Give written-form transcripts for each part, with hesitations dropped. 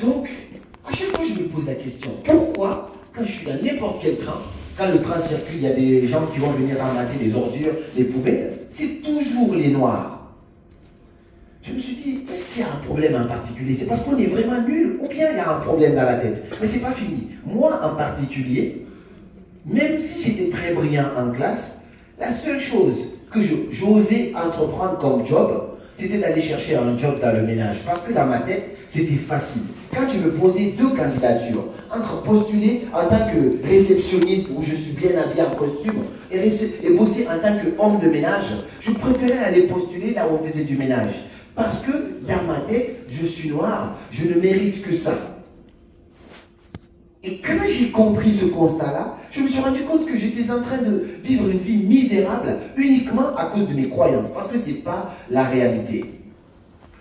Donc, à chaque fois, je me pose la question, pourquoi, quand je suis dans n'importe quel train, quand le train circule, il y a des gens qui vont venir ramasser les ordures, les poubelles, c'est toujours les noirs. Je me suis dit, est-ce qu'il y a un problème en particulier? C'est parce qu'on est vraiment nul ou bien il y a un problème dans la tête? Mais c'est pas fini. Moi, en particulier, même si j'étais très brillant en classe, la seule chose que j'osais entreprendre comme job, c'était d'aller chercher un job dans le ménage. Parce que dans ma tête, c'était facile. Quand je me posais deux candidatures, entre postuler en tant que réceptionniste, où je suis bien habillé en costume, et bosser en tant qu'homme de ménage, je préférais aller postuler là où on faisait du ménage. Parce que dans ma tête, je suis noir, je ne mérite que ça. Et quand j'ai compris ce constat-là, je me suis rendu compte que j'étais en train de vivre une vie misérable uniquement à cause de mes croyances, parce que ce n'est pas la réalité.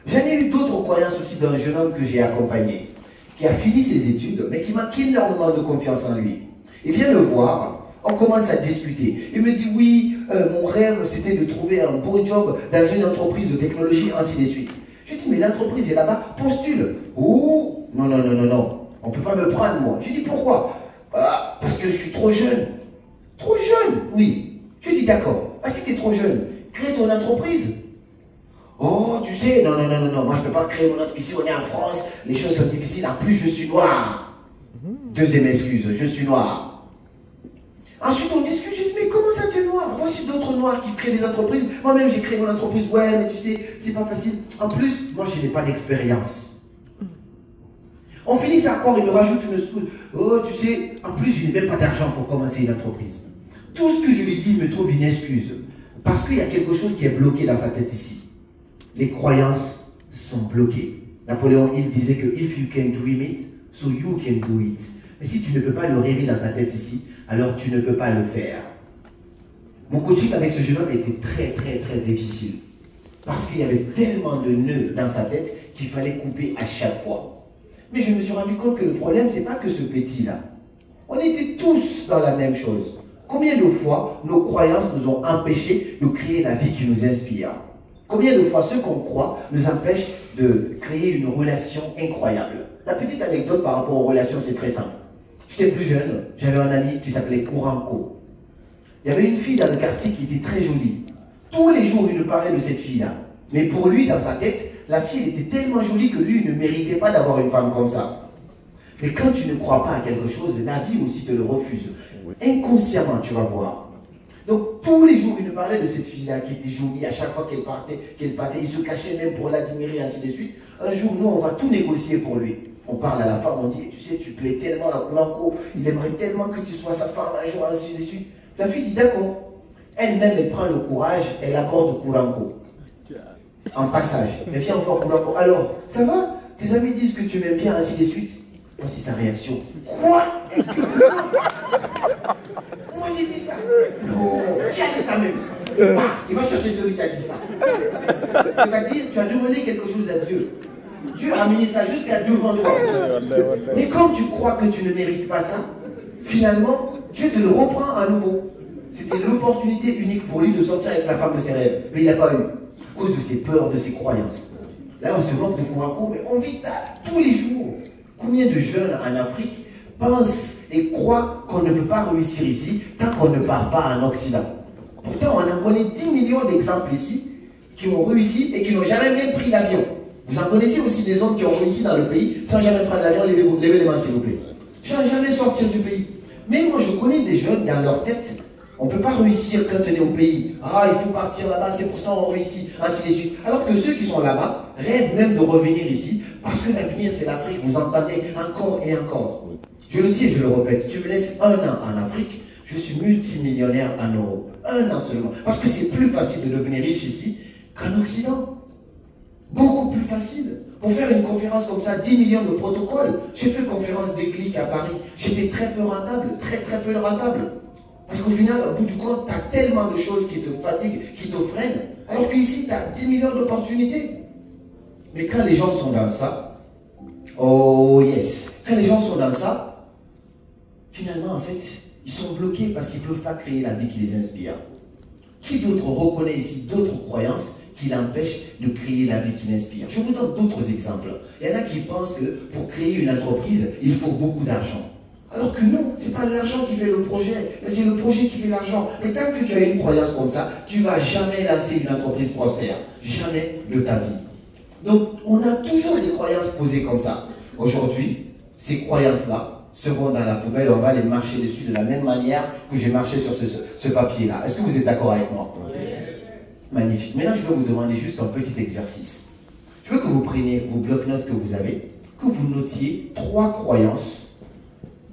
J'en ai eu d'autres croyances aussi d'un jeune homme que j'ai accompagné, qui a fini ses études, mais qui manque énormément de confiance en lui. Il vient me voir, on commence à discuter. Il me dit, oui, mon rêve, c'était de trouver un beau job dans une entreprise de technologie, ainsi de suite. Je lui dis, mais l'entreprise est là-bas, postule. Oh, non, non, non, non, non. On ne peut pas me prendre, moi. Je dis, pourquoi? Parce que je suis trop jeune. Trop jeune? Oui. Je dis, d'accord. Si tu es trop jeune, crée ton entreprise. Oh, tu sais, non, non, non, non, non. Moi, je ne peux pas créer mon entreprise. Ici, on est en France, les choses sont difficiles. En plus, je suis noir. Deuxième excuse, je suis noir. Ensuite, on discute. Je dis, mais comment ça, tu es noir? Voici d'autres noirs qui créent des entreprises. Moi-même, j'ai créé mon entreprise. Ouais, mais tu sais, c'est pas facile. En plus, moi, je n'ai pas d'expérience. On finit ça encore, il me rajoute une excuse. Oh, tu sais, en plus, je n'ai même pas d'argent pour commencer une entreprise. Tout ce que je lui dis, il me trouve une excuse. Parce qu'il y a quelque chose qui est bloqué dans sa tête ici. Les croyances sont bloquées. Napoléon Hill disait que if you can dream it, so you can do it. Mais si tu ne peux pas le rêver dans ta tête ici, alors tu ne peux pas le faire. Mon coaching avec ce jeune homme était très, très, très difficile. Parce qu'il y avait tellement de nœuds dans sa tête qu'il fallait couper à chaque fois. Mais je me suis rendu compte que le problème, ce n'est pas que ce petit-là. On était tous dans la même chose. Combien de fois nos croyances nous ont empêchés de créer la vie qui nous inspire? Combien de fois ce qu'on croit nous empêche de créer une relation incroyable? La petite anecdote par rapport aux relations, c'est très simple. J'étais plus jeune, j'avais un ami qui s'appelait Kouranko. Il y avait une fille dans le quartier qui était très jolie. Tous les jours, il nous parlait de cette fille-là. Mais pour lui, dans sa tête, la fille elle était tellement jolie que lui, il ne méritait pas d'avoir une femme comme ça. Mais quand tu ne crois pas à quelque chose, la vie aussi te le refuse. Inconsciemment, tu vas voir. Donc, tous les jours, il nous parlait de cette fille-là qui était jolie. À chaque fois qu'elle partait, qu'elle passait, il se cachait même pour l'admirer, ainsi de suite. Un jour, nous, on va tout négocier pour lui. On parle à la femme, on dit, tu sais, tu plais tellement à Kouranko, il aimerait tellement que tu sois sa femme un jour, ainsi de suite. La fille dit, d'accord. Elle-même, elle prend le courage, elle aborde Kouranko. En passage. Elle vient voir Kouranko. Alors, ça va? Tes amis disent que tu m'aimes bien, ainsi de suite. Voici sa réaction. Quoi? Moi j'ai dit ça. Non, qui a dit ça même? Il va chercher celui qui a dit ça. C'est-à-dire, tu as demandé quelque chose à Dieu. Dieu a amené ça jusqu'à devant toi. Mais comme tu crois que tu ne mérites pas ça, finalement, Dieu te le reprend à nouveau. C'était l'opportunité unique pour lui de sortir avec la femme de ses rêves. Mais il n'a pas eu. À cause de ses peurs, de ses croyances. Là, on se moque de Kouranko, mais on vit tous les jours. Combien de jeunes en Afrique pensent et croient qu'on ne peut pas réussir ici tant qu'on ne part pas en Occident? Pourtant, on en connaît 10 millions d'exemples ici qui ont réussi et qui n'ont jamais même pris l'avion. Vous en connaissez aussi des hommes qui ont réussi dans le pays sans jamais prendre l'avion. Levez les mains, s'il vous plaît. Sans jamais sortir du pays. Mais moi, je connais des jeunes dans leur tête. On ne peut pas réussir quand on est au pays. Ah, il faut partir là-bas, c'est pour ça qu'on réussit, ainsi de suite. Alors que ceux qui sont là-bas rêvent même de revenir ici, parce que l'avenir, c'est l'Afrique. Vous entendez encore et encore. Je le dis et je le répète, tu me laisses 1 an en Afrique, je suis multimillionnaire en Europe. 1 an seulement. Parce que c'est plus facile de devenir riche ici qu'en Occident. Beaucoup plus facile. Pour faire une conférence comme ça, 10 millions de protocoles. J'ai fait conférence Déclic à Paris. J'étais très peu rentable, très peu rentable. Parce qu'au final, au bout du compte, tu as tellement de choses qui te fatiguent, qui te freinent. Alors qu'ici, tu as 10 millions d'opportunités. Mais quand les gens sont dans ça, oh yes, quand les gens sont dans ça, finalement, en fait, ils sont bloqués parce qu'ils ne peuvent pas créer la vie qui les inspire. Qui d'autre reconnaît ici d'autres croyances qui l'empêchent de créer la vie qui l'inspire. Je vous donne d'autres exemples. Il y en a qui pensent que pour créer une entreprise, il faut beaucoup d'argent. Alors que non, ce n'est pas l'argent qui fait le projet, mais c'est le projet qui fait l'argent. Mais tant que tu as une croyance comme ça, tu ne vas jamais lancer une entreprise prospère. Jamais de ta vie. Donc, on a toujours des croyances posées comme ça. Aujourd'hui, ces croyances-là seront dans la poubelle, on va les marcher dessus de la même manière que j'ai marché sur ce papier-là. Est-ce que vous êtes d'accord avec moi? Oui. Magnifique. Maintenant, je vais vous demander juste un petit exercice. Je veux que vous preniez vos blocs-notes que vous avez, que vous notiez 3 croyances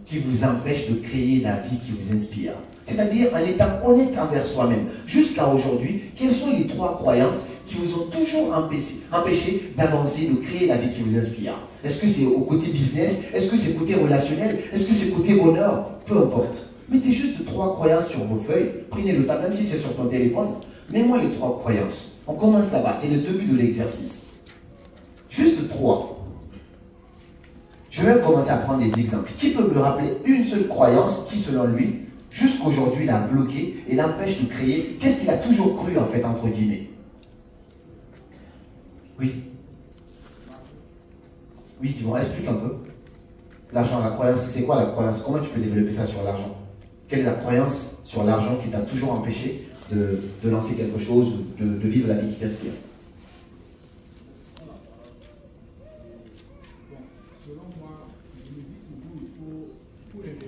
qui vous empêchent de créer la vie qui vous inspire. C'est-à-dire en étant honnête envers soi-même. Jusqu'à aujourd'hui, quelles sont les 3 croyances qui vous ont toujours empêché d'avancer, de créer la vie qui vous inspire? Est-ce que c'est au côté business? Est-ce que c'est côté relationnel? Est-ce que c'est côté bonheur? Peu importe. Mettez juste 3 croyances sur vos feuilles. Prenez le temps, même si c'est sur ton téléphone. Mets-moi les 3 croyances. On commence là-bas. C'est le début de l'exercice. Juste 3. Je vais commencer à prendre des exemples. Qui peut me rappeler une seule croyance qui, selon lui, jusqu'aujourd'hui, l'a bloqué et l'empêche de créer? Qu'est-ce qu'il a toujours cru, en fait, entre guillemets? Oui. Oui, dis-moi, explique un peu. L'argent, la croyance, c'est quoi la croyance? Comment tu peux développer ça sur l'argent? Quelle est la croyance sur l'argent qui t'a toujours empêché de lancer quelque chose, de vivre la vie qui t'inspire? Selon moi, je me dis toujours, pour investir,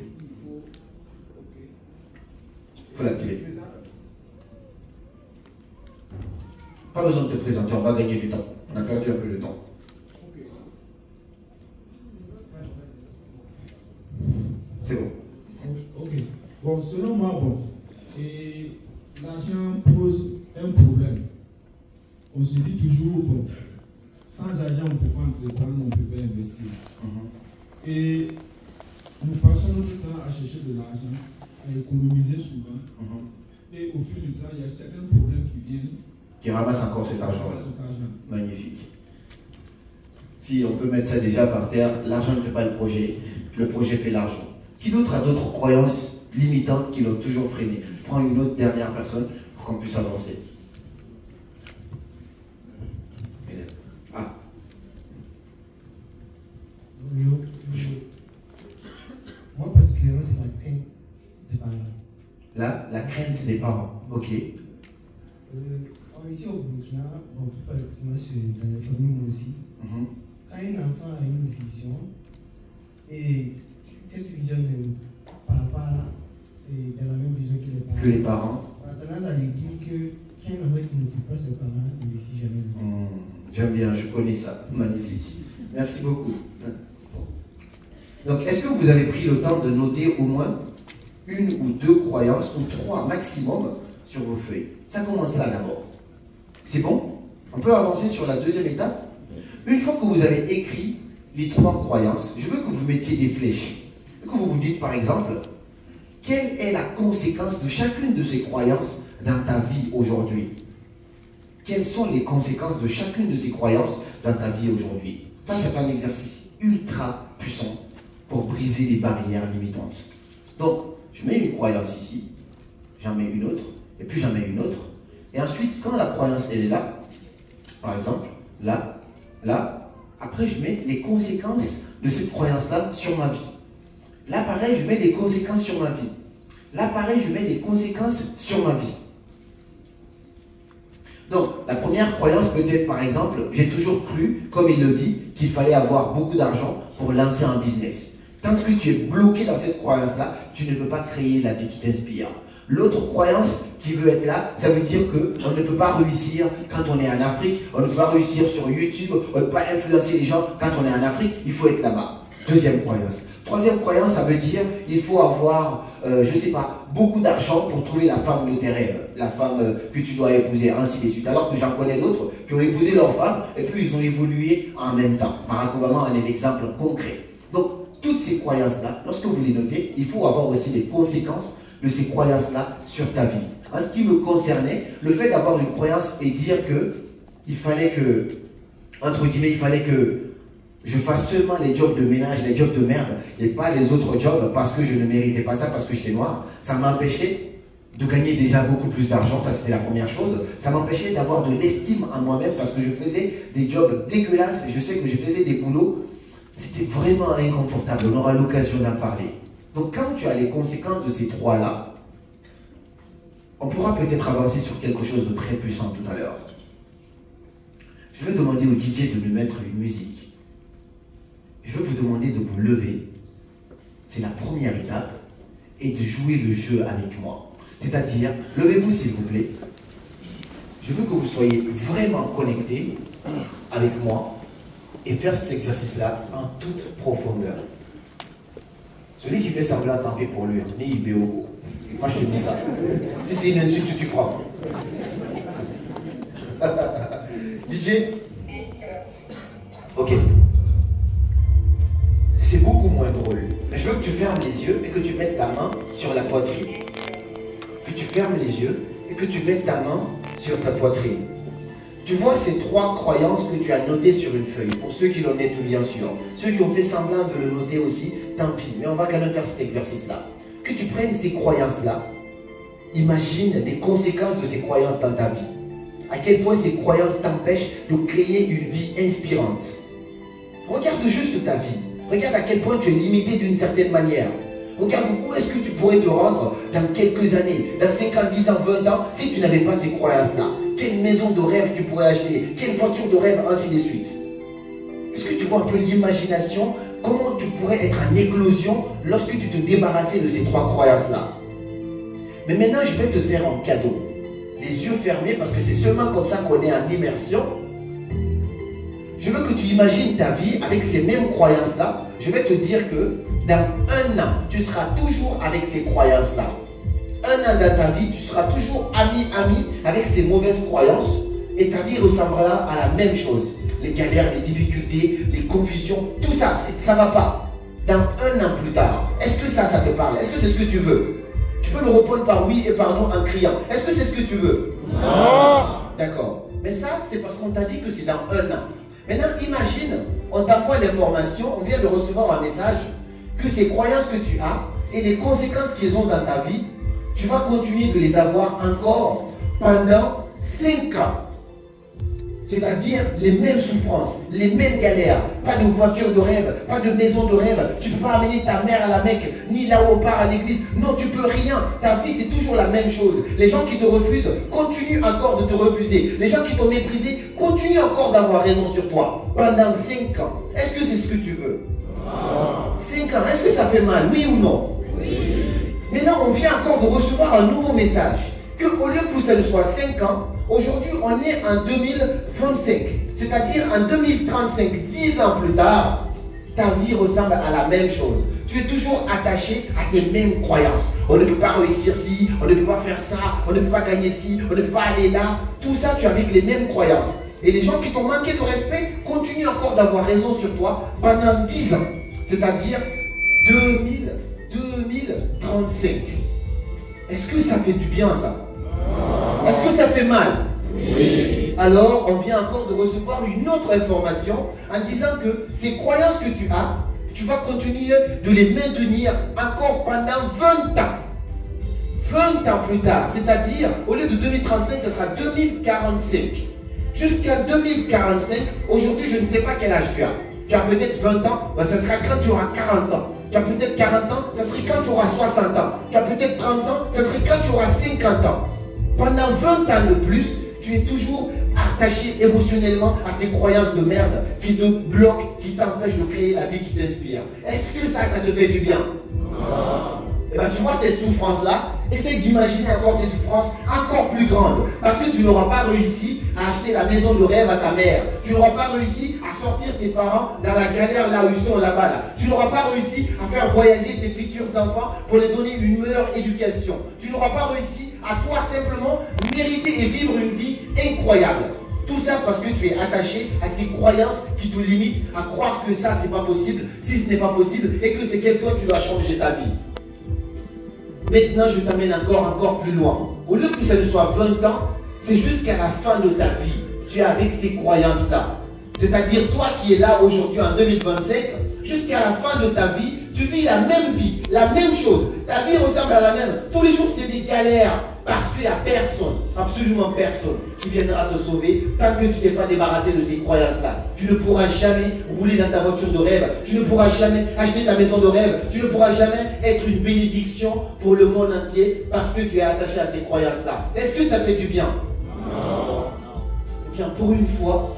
il faut l'activer. Pas besoin de te présenter, on va gagner du temps. On a perdu un peu de temps. C'est bon. Ok. Bon, selon moi, et l'argent pose un problème. On se dit toujours, bon, sans argent, on ne peut pas entreprendre, on ne peut pas investir. Et nous passons notre temps à chercher de l'argent, à économiser souvent. Et au fil du temps, il y a certains problèmes qui viennent. Qui ramassent encore cet argent. Magnifique. Si on peut mettre ça déjà par terre, l'argent ne fait pas le projet fait l'argent. Qui d'autre a d'autres croyances limitantes qui l'ont toujours freiné? Je prends une autre dernière personne pour qu'on puisse avancer. Ah. Moi, particulièrement, c'est la crainte des parents. La crainte des parents, ok. Ici au Burkina, bon, particulièrement dans les familles, moi aussi, quand un enfant a une vision, et cette vision ne part pas dans la même vision que les parents, on a tendance à lui dire qu'un enfant qui ne coupe pas ses parents, il ne réussit jamais. J'aime bien, je connais ça. Magnifique. Merci beaucoup. Donc, est-ce que vous avez pris le temps de noter au moins 1 ou 2 croyances, ou 3 maximum, sur vos feuilles? Ça commence là d'abord. C'est bon? On peut avancer sur la deuxième étape. Une fois que vous avez écrit les 3 croyances, je veux que vous mettiez des flèches. Et que vous vous dites, par exemple, quelle est la conséquence de chacune de ces croyances dans ta vie aujourd'hui? Quelles sont les conséquences de chacune de ces croyances dans ta vie aujourd'hui? Ça, c'est un exercice ultra puissant pour briser les barrières limitantes. Donc, je mets une croyance ici, j'en mets une autre, et puis j'en mets une autre. Et ensuite, quand la croyance, elle est là, par exemple, là, là, après je mets les conséquences de cette croyance-là sur ma vie. Là, pareil, je mets des conséquences sur ma vie. Là, pareil, je mets des conséquences sur ma vie. Donc, la première croyance peut être, par exemple, j'ai toujours cru, comme il le dit, qu'il fallait avoir beaucoup d'argent pour lancer un business. Tant que tu es bloqué dans cette croyance-là, tu ne peux pas créer la vie qui t'inspire. L'autre croyance qui veut être là, ça veut dire qu'on ne peut pas réussir quand on est en Afrique, on ne peut pas réussir sur YouTube, on ne peut pas influencer les gens quand on est en Afrique, il faut être là-bas. Deuxième croyance. Troisième croyance, ça veut dire qu'il faut avoir, je ne sais pas, beaucoup d'argent pour trouver la femme de tes rêves, la femme que tu dois épouser, ainsi de suite. Alors que j'en connais d'autres qui ont épousé leur femme et puis ils ont évolué en même temps. Barack Obama en est l'exemple concret. Donc, toutes ces croyances-là, lorsque vous les notez, il faut avoir aussi les conséquences de ces croyances-là sur ta vie. En ce qui me concernait, le fait d'avoir une croyance et dire que il fallait que, entre guillemets, il fallait que je fasse seulement les jobs de ménage, les jobs de merde, et pas les autres jobs parce que je ne méritais pas ça, parce que j'étais noir, ça m'empêchait de gagner déjà beaucoup plus d'argent, ça c'était la première chose. Ça m'empêchait d'avoir de l'estime en moi-même parce que je faisais des jobs dégueulasses. Je sais que je faisais des boulots, c'était vraiment inconfortable. On aura l'occasion d'en parler. Donc quand tu as les conséquences de ces trois-là, on pourra peut-être avancer sur quelque chose de très puissant tout à l'heure. Je vais demander au DJ de nous mettre une musique. Je vais vous demander de vous lever. C'est la première étape. Et de jouer le jeu avec moi. C'est-à-dire, levez-vous s'il vous plaît. Je veux que vous soyez vraiment connectés avec moi et faire cet exercice-là en toute profondeur. Celui qui fait semblant, tant pis pour lui. Ni IBO. Moi, je te dis ça. Si c'est une insulte, tu prends. DJ? Ok. C'est beaucoup moins drôle. Mais je veux que tu fermes les yeux et que tu mettes ta main sur la poitrine. Que tu fermes les yeux et que tu mettes ta main sur ta poitrine. Tu vois ces trois croyances que tu as notées sur une feuille. Pour ceux qui l'ont noté, bien sûr. Ceux qui ont fait semblant de le noter aussi, tant pis. Mais on va quand même faire cet exercice-là. Que tu prennes ces croyances-là. Imagine les conséquences de ces croyances dans ta vie. À quel point ces croyances t'empêchent de créer une vie inspirante. Regarde juste ta vie. Regarde à quel point tu es limité d'une certaine manière. Regarde où est-ce que tu pourrais te rendre dans quelques années, dans 5 ans, 10 ans, 20 ans, si tu n'avais pas ces croyances-là. Quelle maison de rêve tu pourrais acheter, quelle voiture de rêve, ainsi de suite. Est-ce que tu vois un peu l'imagination, comment tu pourrais être en éclosion lorsque tu te débarrassais de ces trois croyances-là. Mais maintenant, je vais te faire un cadeau. Les yeux fermés, parce que c'est seulement comme ça qu'on est en immersion. Je veux que tu imagines ta vie avec ces mêmes croyances-là. Je vais te dire que dans 1 an, tu seras toujours avec ces croyances-là. 1 an dans ta vie, tu seras toujours ami avec ces mauvaises croyances et ta vie ressemblera à la même chose. Les galères, les difficultés, les confusions, tout ça, ça ne va pas. Dans 1 an plus tard, est-ce que ça te parle? Est-ce que c'est ce que tu veux? Tu peux me répondre par oui et par non en criant. Est-ce que c'est ce que tu veux? Non. D'accord. Mais ça, c'est parce qu'on t'a dit que c'est dans 1 an. Maintenant, imagine, on t'envoie l'information, on vient de recevoir un message, que ces croyances que tu as et les conséquences qu'ils ont dans ta vie, tu vas continuer de les avoir encore pendant 5 ans. C'est-à-dire les mêmes souffrances, les mêmes galères, pas de voiture de rêve, pas de maison de rêve, tu ne peux pas amener ta mère à la Mecque, ni là où on part à l'église, non tu peux rien, ta vie c'est toujours la même chose. Les gens qui te refusent continuent encore de te refuser, les gens qui t'ont méprisé continuent encore d'avoir raison sur toi, pendant 5 ans. Est-ce que c'est ce que tu veux? 5 ans, est-ce que ça fait mal, oui ou non? Oui. Maintenant on vient encore de recevoir un nouveau message, qu'au lieu que ça ne soit 5 ans, aujourd'hui, on est en 2025, c'est-à-dire en 2035, 10 ans plus tard, ta vie ressemble à la même chose. Tu es toujours attaché à tes mêmes croyances. On ne peut pas réussir ci, on ne peut pas faire ça, on ne peut pas gagner ci, on ne peut pas aller là. Tout ça, tu as avec les mêmes croyances. Et les gens qui t'ont manqué de respect continuent encore d'avoir raison sur toi pendant 10 ans, c'est-à-dire 2035. Est-ce que ça fait du bien, ça? Est-ce que ça fait mal? Oui. Alors, on vient encore de recevoir une autre information en disant que ces croyances que tu as, tu vas continuer de les maintenir encore pendant 20 ans. 20 ans plus tard, c'est-à-dire, au lieu de 2035, ce sera 2045. Jusqu'à 2045, aujourd'hui, je ne sais pas quel âge tu as. Tu as peut-être 20 ans, ben, ça sera quand tu auras 40 ans. Tu as peut-être 40 ans, ça serait quand tu auras 60 ans. Tu as peut-être 30 ans, ça serait quand tu auras 50 ans. Pendant 20 ans de plus, tu es toujours attaché émotionnellement à ces croyances de merde qui te bloquent, qui t'empêchent de créer la vie qui t'inspire. Est-ce que ça te fait du bien? Non. Et bien tu vois cette souffrance-là, essaye d'imaginer encore cette souffrance encore plus grande. Parce que tu n'auras pas réussi à acheter la maison de rêve à ta mère. Tu n'auras pas réussi à sortir tes parents dans la galère là où ils sont là-bas. Là. Tu n'auras pas réussi à faire voyager tes futurs enfants pour les donner une meilleure éducation. Tu n'auras pas réussi à toi simplement mériter et vivre une vie incroyable. Tout ça parce que tu es attaché à ces croyances qui te limitent à croire que ça c'est pas possible, si ce n'est pas possible et que c'est quelqu'un qui doit changer ta vie. Maintenant je t'amène encore plus loin. Au lieu que ça ne soit 20 ans, c'est jusqu'à la fin de ta vie. Tu es avec ces croyances-là. C'est-à-dire toi qui es là aujourd'hui en 2025, jusqu'à la fin de ta vie, Tu vis la même vie, la même chose. Ta vie ressemble à la même. Tous les jours, c'est des galères. Parce qu'il n'y a personne, absolument personne, qui viendra te sauver tant que tu t'es pas débarrassé de ces croyances-là. Tu ne pourras jamais rouler dans ta voiture de rêve. Tu ne pourras jamais acheter ta maison de rêve. Tu ne pourras jamais être une bénédiction pour le monde entier parce que tu es attaché à ces croyances-là. Est-ce que ça fait du bien? Non. Eh bien, pour une fois,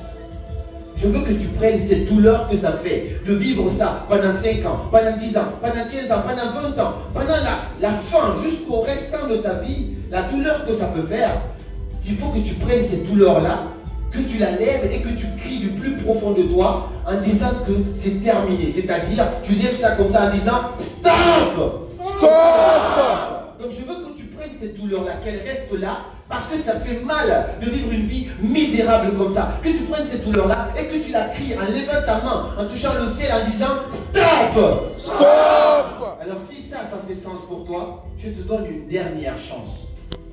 je veux que tu prennes cette douleur que ça fait de vivre ça pendant 5 ans, pendant 10 ans, pendant 15 ans, pendant 20 ans, pendant la fin, jusqu'au restant de ta vie, la douleur que ça peut faire. Il faut que tu prennes cette douleur-là, que tu la lèves et que tu cries du plus profond de toi en disant que c'est terminé. C'est-à-dire, tu lèves ça comme ça en disant stop! Stop! Donc je veux que tu prennes cette douleur-là, qu'elle reste là, parce que ça fait mal de vivre une vie misérable comme ça. Que tu prennes cette douleur-là et que tu la cries en levant ta main, en touchant le ciel, en disant stop! Stop! Alors si ça fait sens pour toi, je te donne une dernière chance.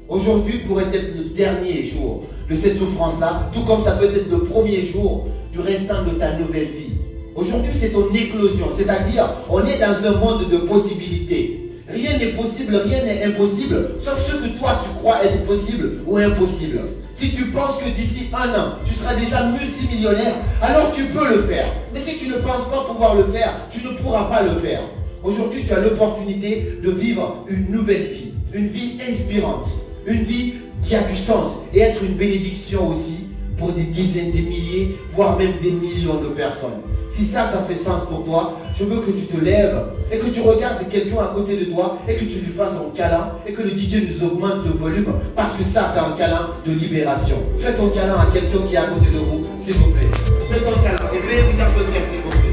Aujourd'hui pourrait être le dernier jour de cette souffrance-là, tout comme ça peut être le premier jour du restant de ta nouvelle vie. Aujourd'hui, c'est ton éclosion, c'est-à-dire on est dans un monde de possibilités. Rien n'est possible, rien n'est impossible, sauf ce que toi tu crois être possible ou impossible. Si tu penses que d'ici 1 an, tu seras déjà multimillionnaire, alors tu peux le faire. Mais si tu ne penses pas pouvoir le faire, tu ne pourras pas le faire. Aujourd'hui, tu as l'opportunité de vivre une nouvelle vie, une vie inspirante, une vie qui a du sens et être une bénédiction aussi pour des dizaines, des milliers, voire même des millions de personnes. Si ça fait sens pour toi, je veux que tu te lèves et que tu regardes quelqu'un à côté de toi et que tu lui fasses un câlin et que le DJ nous augmente le volume parce que ça, c'est un câlin de libération. Faites un câlin à quelqu'un qui est à côté de vous, s'il vous plaît. Faites un câlin et veuillez vous applaudir, s'il vous plaît.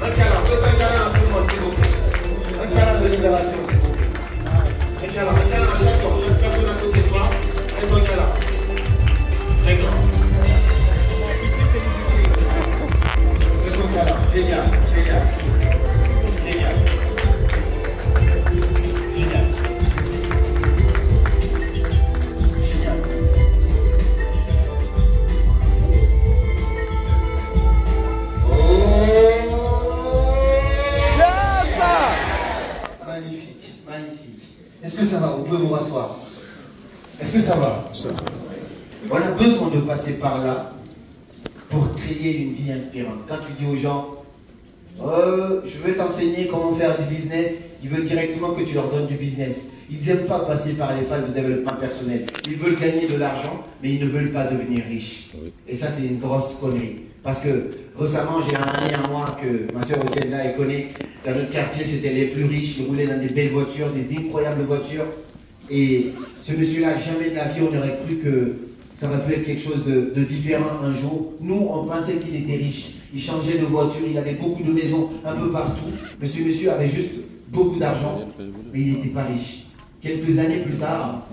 Un câlin, faites un câlin à tout le monde, s'il vous plaît. Un câlin de libération, s'il vous plaît. Un câlin à chaque personne à côté de toi. Faites un câlin. D'accord. Génial, génial, génial, génial, génial. Oh, yes! Magnifique, magnifique. Est-ce que ça va? Vous pouvez vous rasseoir. Est-ce que ça va? On a besoin de passer par là pour créer une vie inspirante. Quand tu dis aux gens, je veux t'enseigner comment faire du business, ils veulent directement que tu leur donnes du business. Ils n'aiment pas passer par les phases de développement personnel. Ils veulent gagner de l'argent, mais ils ne veulent pas devenir riches. Et ça, c'est une grosse connerie. Parce que récemment, j'ai un ami à moi que ma soeur aussi là, elle connaît. Dans notre quartier, c'était les plus riches. Ils roulaient dans des belles voitures, des incroyables voitures. Et ce monsieur-là, jamais de la vie, on aurait cru que ça aurait pu être quelque chose de différent un jour. Nous, on pensait qu'il était riche. Il changeait de voiture, il avait beaucoup de maisons un peu partout. Mais ce monsieur avait juste beaucoup d'argent, mais il n'était pas riche. Quelques années plus tard,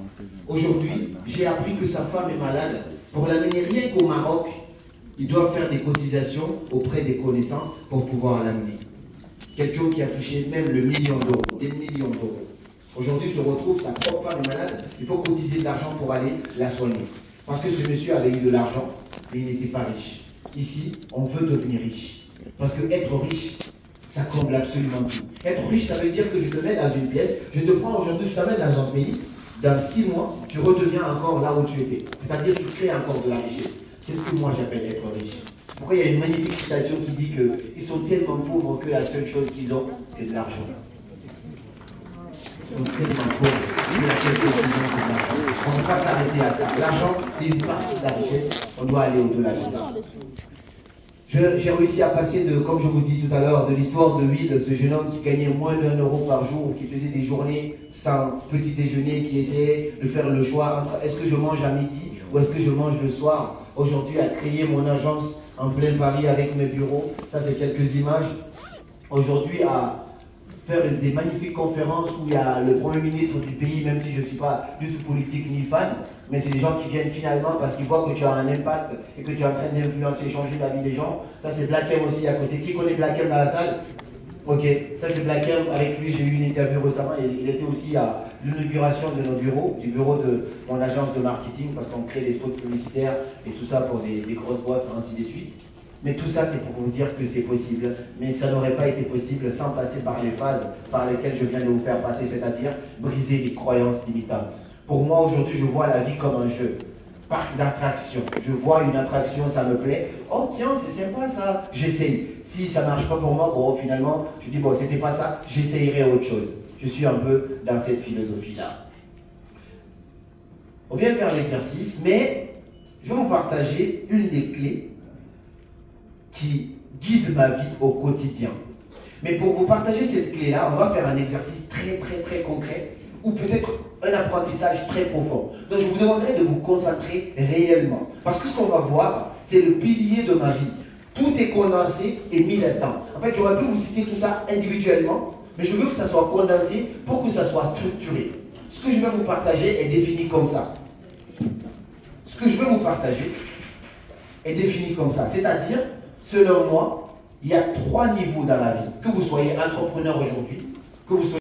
aujourd'hui, j'ai appris que sa femme est malade. Pour l'amener rien qu'au Maroc, il doit faire des cotisations auprès des connaissances pour pouvoir l'amener. Quelqu'un qui a touché même le million d'euros, des millions d'euros. Aujourd'hui, se retrouve, sa propre femme est malade, il faut cotiser de l'argent pour aller la soigner. Parce que ce monsieur avait eu de l'argent, mais il n'était pas riche. Ici, on veut devenir riche. Parce que être riche, ça comble absolument tout. Être riche, ça veut dire que je te mets dans une pièce, je te prends aujourd'hui, je t'amène dans un pays, dans 6 mois, tu redeviens encore là où tu étais. C'est-à-dire que tu crées encore de la richesse. C'est ce que moi j'appelle être riche. Pourquoi il y a une magnifique citation qui dit qu'ils sont tellement pauvres que la seule chose qu'ils ont, c'est de l'argent. Ils sont tellement pauvres que la seule chose qu'ils ont, c'est de l'argent. On ne peut pas s'arrêter à ça. L'argent, c'est une partie de la richesse. On doit aller au-delà de ça. J'ai réussi à passer de, comme je vous dis tout à l'heure, de l'histoire de Will, ce jeune homme qui gagnait moins d'1 euro par jour, qui faisait des journées sans petit déjeuner, qui essayait de faire le choix entre est-ce que je mange à midi ou est-ce que je mange le soir. Aujourd'hui, à créer mon agence en plein Paris avec mes bureaux, ça c'est quelques images. Aujourd'hui, à faire des magnifiques conférences où il y a le Premier ministre du pays, même si je ne suis pas du tout politique ni fan, mais c'est des gens qui viennent finalement parce qu'ils voient que tu as un impact et que tu es en train d'influencer, changer la vie des gens. Ça c'est Black M aussi à côté. Qui connaît Black M dans la salle? Ok, ça c'est Black M. Avec lui, j'ai eu une interview récemment et il était aussi à l'inauguration de nos bureaux, du bureau de mon agence de marketing parce qu'on crée des spots publicitaires et tout ça pour des grosses boîtes, ainsi de suite. Mais tout ça, c'est pour vous dire que c'est possible. Mais ça n'aurait pas été possible sans passer par les phases par lesquelles je viens de vous faire passer, c'est-à-dire briser les croyances limitantes. Pour moi, aujourd'hui, je vois la vie comme un jeu. Parc d'attraction. Je vois une attraction, ça me plaît. Oh tiens, c'est sympa ça. J'essaye. Si ça ne marche pas pour moi, bon, finalement, je dis, bon, c'était pas ça, j'essayerai autre chose. Je suis un peu dans cette philosophie-là. On vient faire l'exercice, mais je vais vous partager une des clés qui guide ma vie au quotidien. Mais pour vous partager cette clé-là, on va faire un exercice très concret ou peut-être un apprentissage très profond. Donc je vous demanderai de vous concentrer réellement. Parce que ce qu'on va voir, c'est le pilier de ma vie. Tout est condensé et mis là-dedans. En fait, j'aurais pu vous citer tout ça individuellement, mais je veux que ça soit condensé pour que ça soit structuré. Ce que je vais vous partager est défini comme ça. Ce que je vais vous partager est défini comme ça. C'est-à-dire, selon moi, il y a 3 niveaux dans la vie. Que vous soyez entrepreneur aujourd'hui, que vous soyez